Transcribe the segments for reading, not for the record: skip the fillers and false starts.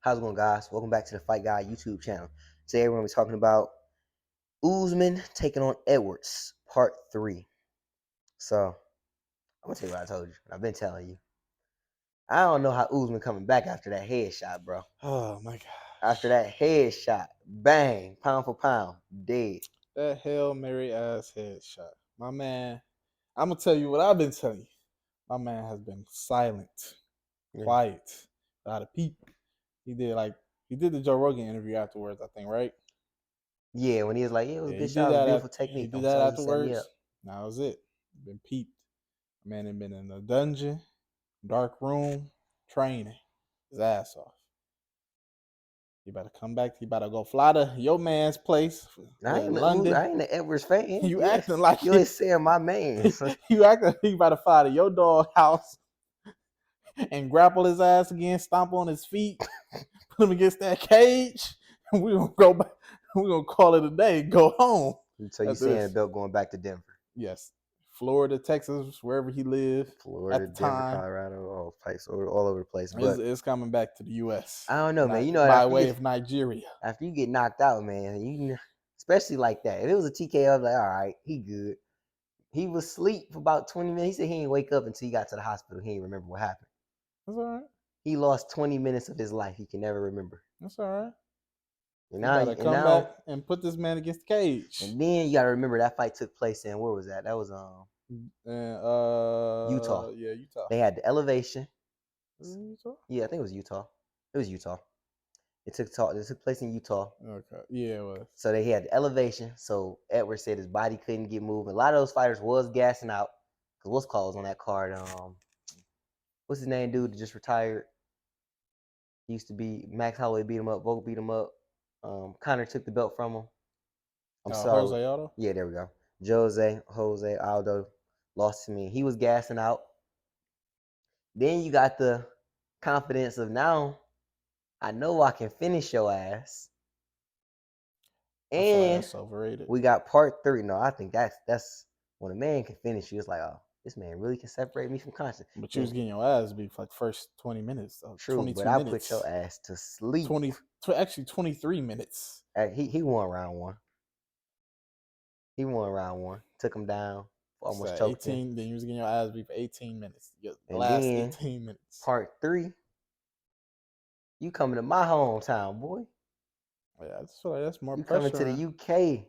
How's it going, guys? Welcome back to the Fight Guy YouTube channel. Today we're going to be talking about Usman taking on Edwards, part 3. So, I'm going to tell you what I told you. I've been telling you. I don't know how Usman coming back after that headshot, bro. Oh, my God. After that headshot, bang, pound for pound, dead. That Hail Mary ass headshot. My man, I'm going to tell you what I've been telling you. My man has been silent, quiet, a lot of people. He did the Joe Rogan interview afterwards, I think, right? Yeah, when he was like, yeah, it was a good he shot, did it was a that. beautiful technique. He did that afterwards. He set me up. Now that was it. Been peeped. Man had been in a dungeon, dark room, training his ass off. You better come back. You better go fly to your man's place in London. I ain't an Edwards fan. You acting like you ain't saying my man. You acting like you about to fly to your dog house and grapple his ass again, stomp on his feet, put him against that cage, and we're gonna go back. We're gonna call it a day. Go home. So you saying the belt going back to Denver? Yes. Florida, Texas, wherever he lived. Florida, at the Denver, time. Colorado, all over the place. But it's coming back to the U.S. I don't know, man. You know, by way of Nigeria. After you get knocked out, man, especially like that. If it was a TKO, I was like, all right, he good. He was asleep for about 20 minutes. He said he didn't wake up until he got to the hospital. He didn't remember what happened. That's all right. He lost 20 minutes of his life. He can never remember. That's all right. And now you gotta come back and put this man against the cage. And then you gotta remember that fight took place in, where was that? That was Utah. Yeah, Utah. They had the elevation. Was it Utah? Yeah, I think it was Utah. It was Utah. It took place in Utah. Okay. Yeah, it was. So they had the elevation. So Edwards said his body couldn't get moving. A lot of those fighters was gassing out. Cause what's called on that card? What's his name, dude that just retired? He used to be Max Holloway beat him up, Volk beat him up. Connor took the belt from him. I'm sorry. Jose Aldo? Yeah, there we go. Jose Aldo lost to me. He was gassing out. Then you got the confidence of now, I know I can finish your ass. And that's overrated. We got part 3. No, I think that's when a man can finish you. It's like, oh, this man really can separate me from conscience. But you was getting your ass beat for like first 20 minutes. True, but I put your ass to sleep. 23 minutes. He won round 1. He won round 1. Took him down. Almost choked 18. him. Then you was getting your ass beat for 18 minutes. The last 18 minutes. Part 3. You coming to my hometown, boy. Yeah, I feel like that's more pressure. You coming to the UK.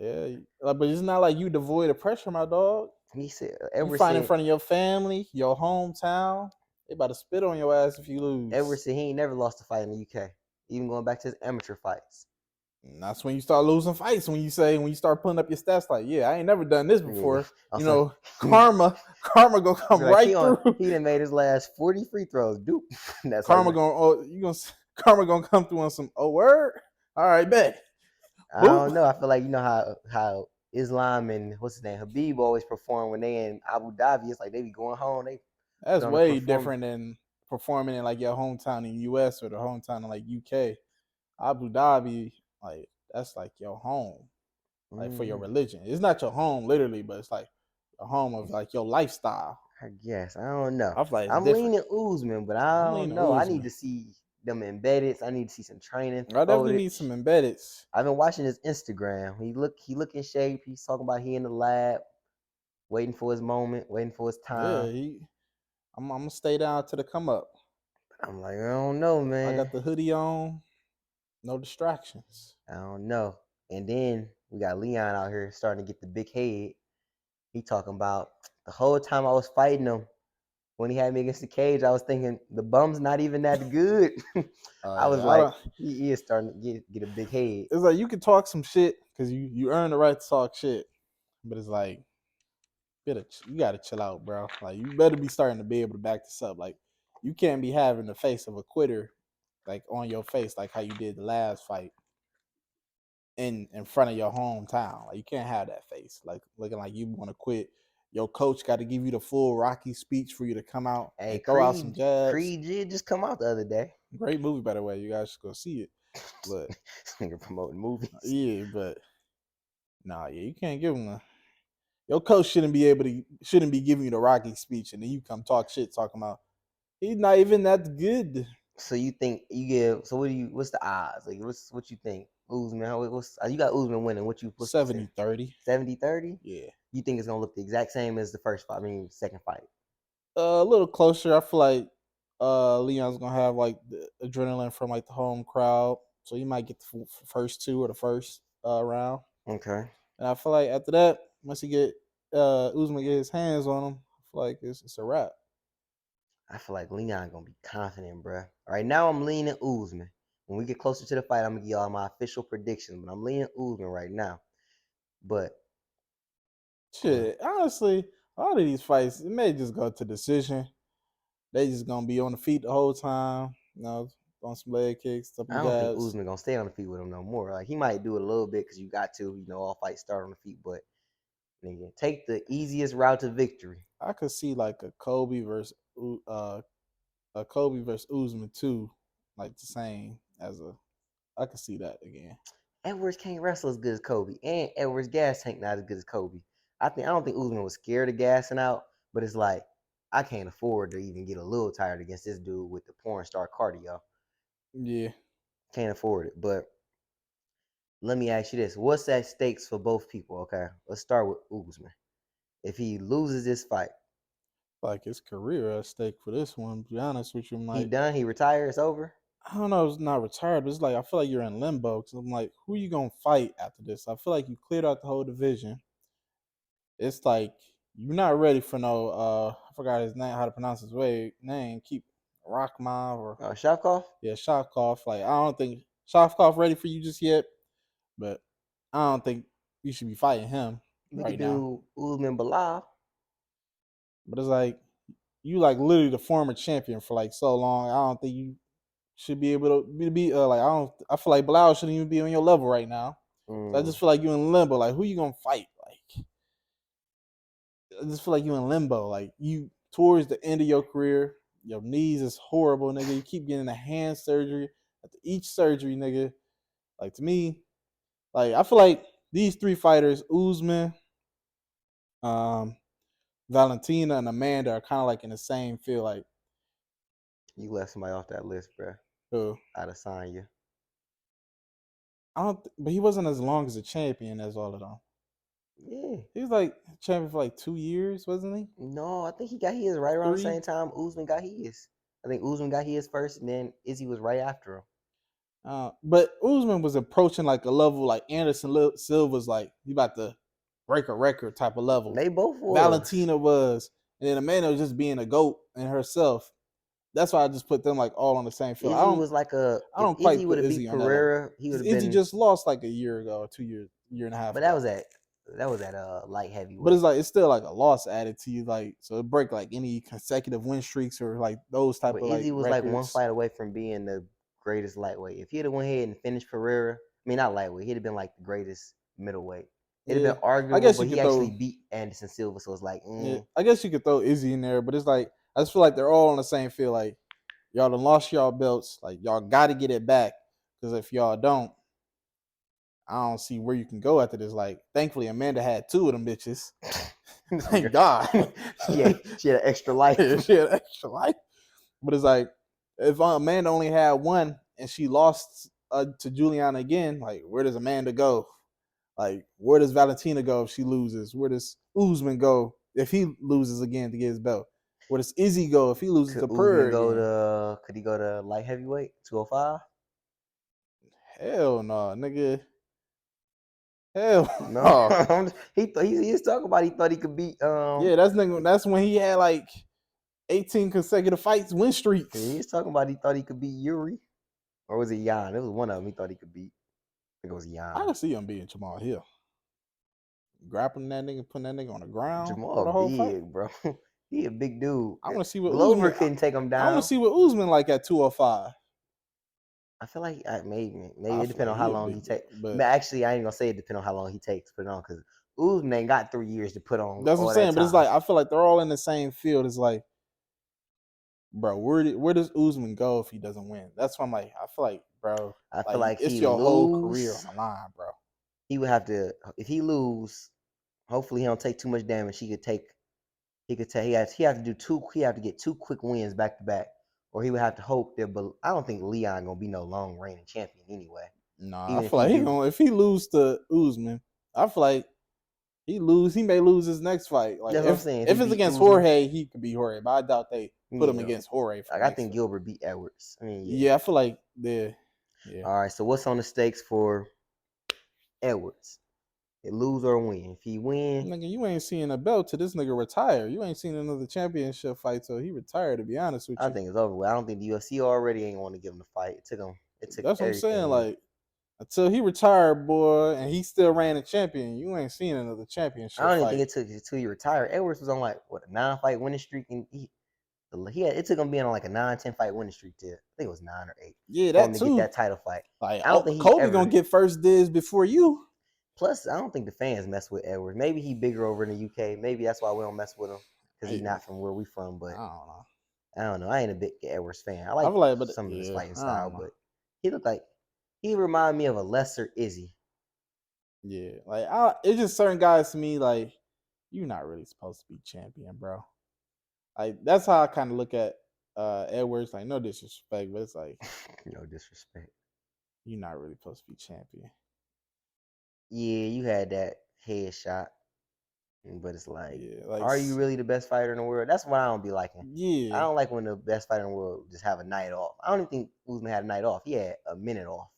Yeah, but it's not like you devoid of pressure, my dog. He said, you fight in front of your family, your hometown. They about to spit on your ass if you lose. Edwards said he ain't never lost a fight in the UK, even going back to his amateur fights. And that's when you start losing fights. When you start putting up your stats, like, yeah, I ain't never done this before. Yeah. You know, karma gonna come like right through. He done made his last 40 free throws. Dude, that's karma gonna come through on some word. All right, bet. I don't know. I feel like, you know how Islam and what's his name, Habib always perform when they in Abu Dhabi. It's like they be going home. That's way different than performing in like your hometown in US or the hometown in like UK. Abu Dhabi, like that's like your home, like for your religion. It's not your home literally, but it's like a home of like your lifestyle. I guess I don't know. I'm leaning Usman, but I don't know. I need to see them embedded. I need to see some training. I definitely need some embedded. I've been watching his Instagram. He look in shape. He's talking about he in the lab, waiting for his moment, waiting for his time. Yeah, I'm gonna stay down to the come up. I'm like, I don't know, man. I got the hoodie on, no distractions. I don't know. And then we got Leon out here starting to get the big head. He talking about the whole time I was fighting him. When he had me against the cage, I was thinking the bum's not even that good. I was like, he is starting to get a big head. It's like you can talk some shit because you earn the right to talk shit, but it's like you gotta chill out, bro. Like you better be starting to be able to back this up. Like you can't be having the face of a quitter, like on your face, like how you did the last fight in front of your hometown. Like you can't have that face, like looking like you want to quit. Your coach got to give you the full Rocky speech for you to come out and throw out some jabs. Creed did just come out the other day. Great movie, by the way. You guys should go see it. But this nigga promoting movies. Yeah, but you can't give him your coach shouldn't be giving you the Rocky speech and then you come talk shit talking about he's not even that good. So you think you give? So what's the odds? Like what you think? Usman, you got Usman winning? What's the 70-30. 70-30? Yeah. You think it's gonna look the exact same as the first fight? I mean, second fight. A little closer. I feel like Leon's gonna have like the adrenaline from like the home crowd, so he might get the first two or the first round. Okay. And I feel like after that, once he get Usman get his hands on him, I feel like it's a wrap. I feel like Leon gonna be confident, bro. Right now, I'm leaning Usman. When we get closer to the fight, I'm gonna give y'all my official prediction, but I'm leaning Usman right now. But Shit, honestly, a lot of these fights it may just go to decision. They just gonna be on the feet the whole time, throwing some leg kicks, I some don't think jabs. Usman gonna stay on the feet with him no more. Like he might do it a little bit because you got to, all fights start on the feet. But nigga, take the easiest route to victory. I could see like a Kobe versus Usman too, like the same as a. I could see that again. Edwards can't wrestle as good as Kobe, and Edwards' gas tank not as good as Kobe. I don't think Usman was scared of gassing out, but it's like I can't afford to even get a little tired against this dude with the porn star cardio. Yeah, Can't afford it. But let me ask you this: what's at stakes for both people? Okay, let's start with Usman. If he loses this fight, like his career at stake for this one. To be honest with you, I'm he like, done. He retired. It's over. I don't know, it's not retired, but it's like I feel like you're in limbo. Cause I'm like, who you gonna fight after this? I feel like you cleared out the whole division. It's like you're not ready for no. I forgot his name, how to pronounce his name. Keep Rockma or Shavkov. yeah, Shavkov. Like I don't think Shavkov ready for you just yet, but I don't think you should be fighting him We could right now. do Usman Bilal. But it's like you like literally the former champion for like so long. I don't think you should be able to be like I don't. I feel like Bilal shouldn't even be on your level right now. So I Mm, just feel like you're in limbo. Like who you gonna fight? Like I just feel like you're in limbo. Like you towards the end of your career, your knees is horrible, nigga. You keep getting a hand surgery after each surgery, nigga. Like to me, like I feel like these three fighters, Usman, um, Valentina, and Amanda, are kind of like in the same field. Like, you left somebody off that list, bro. uh, I'd assign you. I don't, but he wasn't as long as a champion as all of them. Yeah. He was like champion for like 2 years, wasn't he? No, I think he got his right around the Three. same time Usman got his. I think Usman got his first, and then Izzy was right after him. But Usman was approaching like a level like Anderson Silva's like he about to break a record type of level. They both was. Valentina was, and then Amanda was just being a goat and herself. That's why I just put them like all on the same field. Izzy was like I if don't Izzy quite would put have beat Izzy on that level Pereira, he would because have Izzy been. just lost like a year ago, or 2 years, year and a half But that ago. was at light But it's heavyweight. like it's still like a loss added to you, like so it break like any consecutive win streaks or like those type But of like Izzy was like one records. fight away from being the greatest lightweight. If he'd have went ahead and finished Pereira, I mean not lightweight, he'd have been like the greatest middleweight. It'd have Yeah, been I arguable, guess you but he could actually throw. beat Anderson Silva, so it's like, Yeah, I guess you could throw Izzy in there, but it's like I just feel like they're all on the same field. Like y'all done lost y'all belts. Like y'all got to get it back because if y'all don't, I don't see where you can go after this. Like, thankfully Amanda had two of them bitches. Thank God. she had an extra life. She had extra life. But it's like if Amanda only had one and she lost to Juliana again, like where does Amanda go? Like where does Valentina go if she loses? Where does Usman go if he loses again to get his belt? Where does Izzy go if he loses Could to Usman Purr go again? to? Could he go to light heavyweight 205? Hell no, nigga. Hell No, no. he was talking about he thought he could beat Yeah, that's when he had like 18 consecutive fights win he streaks. was talking about he thought he could beat Yuri, or was it Jan? It was one of them he thought he could beat. I think it was I Jan. can see him beating Jamal Hill. Grappling that nigga, putting that nigga on the ground for Jamal the whole fight. big, bro. He a big dude. I want to see what Glover Usman. couldn't take him I want to down. see what Usman like at 205. I feel like maybe I it feel depends like on how he a long he big dude, take. but But actually, I ain't gonna say it depends on how long he takes to put it on because Usman ain't got 3 years to put on that's what I'm all that saying. But it's time. like I feel like they're all in the same field. It's like, bro, where does Usman go if he doesn't win? That's why I'm like, I feel like, bro, I feel like like it's he your whole career on lose. the line, bro. He would have to if he lose. Hopefully, he don't take too much damage. He could take. He could take. He have to do two. He have to get two quick wins back to back, or he would have to hope that. But I don't think Leon gonna be no long reigning champion anyway. Nah, I Even if feel he like do, if he lose to Usman, I feel like he may lose his next fight. Like that's what I'm saying. If he if it's beat against Usman, Jorge, he could be Jorge, but I doubt they put him yeah, against Jorge for like the I next think fight. Gilbert beat Edwards. I mean, yeah. Yeah, I feel like yeah. All right. So what's on the stakes for Edwards? It lose or win. If he win, Nigga, you ain't seeing a belt till this nigga retire. You ain't seen another championship fight till he retired. To be honest with I you, think it's over with. I don't think the UFC already ain't want to give him the fight. It took him. It took that's what I'm saying. everything. Like until he retired, boy, and he still ran a champion, you ain't seen another I championship don't even think fight. it took until he retired. Edwards was on like what a 9-fight winning streak, and he had, it took him being on like a 9-10 fight winning streak to, I think it was 9 or 8 Yeah, for that him to get too. that title fight. Like, I don't think he Kobe gonna ever. get first dibs before you. Plus, I don't think the fans mess with Edwards. Maybe he bigger over in the UK. Maybe that's why we don't mess with him because he's Maybe. not from where we from. I But don't know. I don't know. I ain't a big Edwards fan. I I like feel like, but some of his yeah, fighting I style, don't know. but he looked like he reminded me of a lesser Izzy. Yeah, like it's just certain guys to me like you're not really supposed to be champion, bro. Like that's how I kind of look at Edwards. Like no disrespect, but it's like No disrespect. you're not really supposed to be champion. Yeah, you had that headshot, but it's like, Yeah, like are you really the best fighter in the world? That's what I don't be liking. I yeah, don't like when the best fighter in the world just have a night off. I don't even think Usman had a night off. He had a minute off,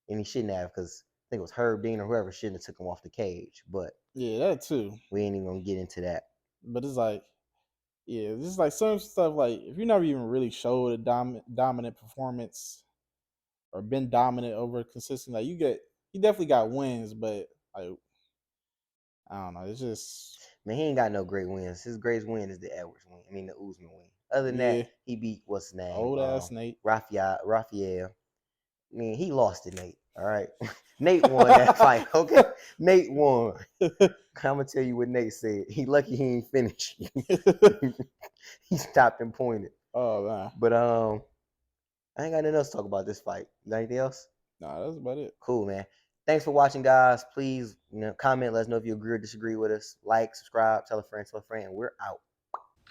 and he shouldn't have because I think it was Herb Dean or whoever shouldn't have took him off the cage. But yeah, that too. we ain't even gonna get into that. But it's like yeah, it's just like some stuff like if you never even really showed a dominant performance or been dominant over consistent, like you definitely got wins, but like I don't know, it's just Man, he ain't got no great wins. His greatest win is the Edwards win. I mean, the Usman win. Other than that, yeah, he beat what's his name, old ass Nate. Raphael. I mean, he lost to Nate. All right, Nate won that fight. Okay, Nate won. I'm gonna tell you what Nate said. He lucky he ain't finished. He stopped and pointed. Oh man, But I ain't got nothing else to talk about this fight. You got anything else? nah, that's about it. Cool, man. Thanks for watching, guys. Please, comment. Let us know if you agree or disagree with us. Like, subscribe, tell a friend, and we're out.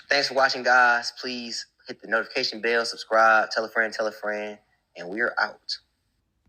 Thanks for watching, guys. Please hit the notification bell, subscribe, tell a friend, and we're out.